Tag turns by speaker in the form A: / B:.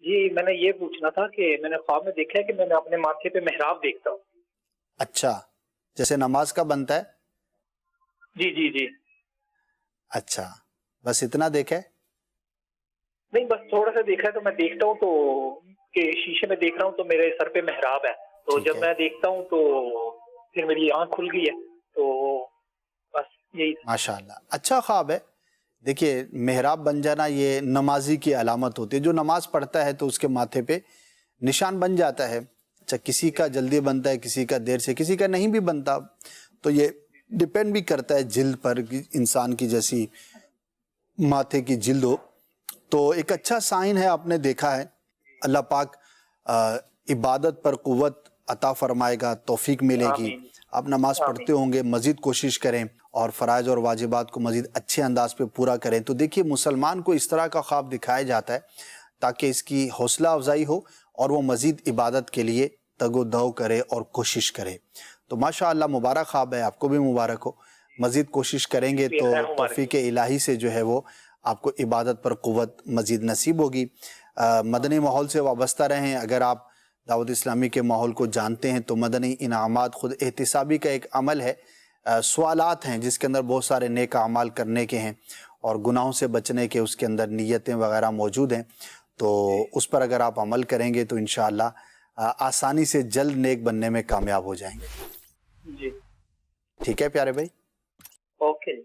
A: جی میں نے یہ پوچھنا تھا کہ میں نے خواب میں دیکھا ہے کہ میں اپنے ماتھے پہ محراب دیکھتا ہوں.
B: اچھا، جیسے نماز کا بنتا ہے.
A: جی جی جی.
B: اچھا، بس اتنا دیکھے؟
A: نہیں بس تھوڑا سا دیکھا ہے. تو میں دیکھتا ہوں تو کہ شیشے میں دیکھ رہا ہوں تو میرے سر پہ محراب ہے. تو
B: ٹھیک
A: جب
B: ہے،
A: میں دیکھتا ہوں تو پھر میری آنکھ کھل گئی ہے. تو بس یہی.
B: ماشاءاللہ اچھا خواب ہے. دیکھیے محراب بن جانا یہ نمازی کی علامت ہوتی ہے. جو نماز پڑھتا ہے تو اس کے ماتھے پہ نشان بن جاتا ہے. اچھا، کسی کا جلدی بنتا ہے، کسی کا دیر سے، کسی کا نہیں بھی بنتا. تو یہ ڈیپینڈ بھی کرتا ہے جلد پر، انسان کی جیسی ماتھے کی جلد ہو. تو ایک اچھا سائن ہے، آپ نے دیکھا ہے. اللہ پاک عبادت پر قوت عطا فرمائے گا، توفیق ملے گی.
A: آمین
B: آپ نماز
A: آمین.
B: پڑھتے ہوں گے، مزید کوشش کریں اور فرائض اور واجبات کو مزید اچھے انداز پہ پورا کریں. تو دیکھیے مسلمان کو اس طرح کا خواب دکھایا جاتا ہے تاکہ اس کی حوصلہ افزائی ہو اور وہ مزید عبادت کے لیے تگ و دو کرے اور کوشش کرے. تو ماشاءاللہ مبارک خواب ہے، آپ کو بھی مبارک ہو. مزید کوشش کریں گے تو
A: اللہ مبارک.
B: توفیق الہی سے جو ہے وہ آپ کو عبادت پر قوت مزید نصیب ہوگی. مدنی ماحول سے وابستہ رہیں. اگر آپ دعوت اسلامی کے ماحول کو جانتے ہیں تو مدنی انعامات خود احتسابی کا ایک عمل ہے. سوالات ہیں جس کے اندر بہت سارے نیک اعمال کرنے کے ہیں اور گناہوں سے بچنے کے اس کے اندر نیتیں وغیرہ موجود ہیں. تو اس پر اگر آپ عمل کریں گے تو انشاءاللہ آسانی سے جلد نیک بننے میں کامیاب ہو جائیں گے.
A: جی
B: ٹھیک ہے پیارے بھائی؟
A: اوکے.